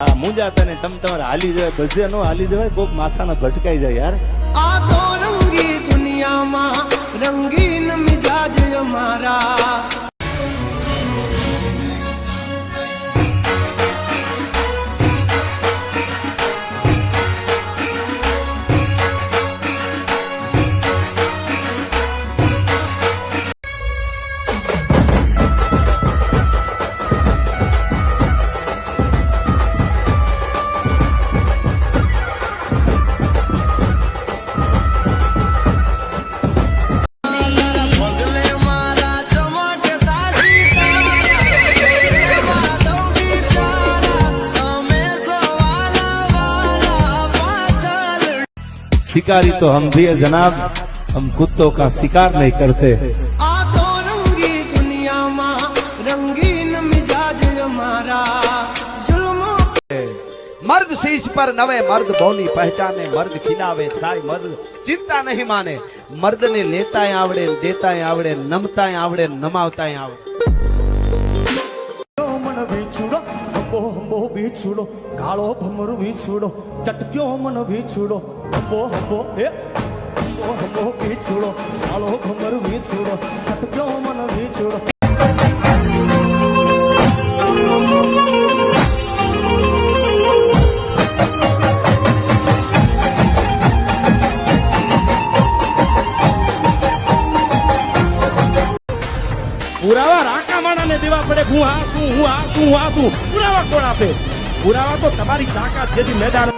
મુંજા તને તમ તમારે હાલી જવાય, બધે નો હાલી જવાય, કોક માથાના ભટકાઈ જાય યાર. આ તો રંગી દુનિયામાં રંગીન મિજાજ અમારા. शिकारी तो हम भी है जनाब, हम कुत्तों का शिकार नहीं करते. आ तो रंगी दुनियाમાં રંગીન મિજાજ અમારા. जुल्मों मर्द शीश पर नवे मर्द बोली पहचाने, मर्द खिलावे छाय मर्द चिंता नहीं माने. मर्द ने लेता आवड़े, देता आवड़े, नमता आवड़े, नमावता आवड़े. મન વિછુડો હંબો હંબો વિછુડો, કાળો ભમર વિછુડો, ચટક્યો મન વિછુડો હંબો હંબો હે હંબો હંબો વિછુડો, કાળો ભમર વિછુડો, ચટક્યો મન વિછુડો. પુરાવા રાકા માણાને દેવા પડે. હું આ છું, હું આ છું, હું આ છું. પુરાવા કોણ આપે? પુરાવા તો તમારી તાકાત જેથી મેદાન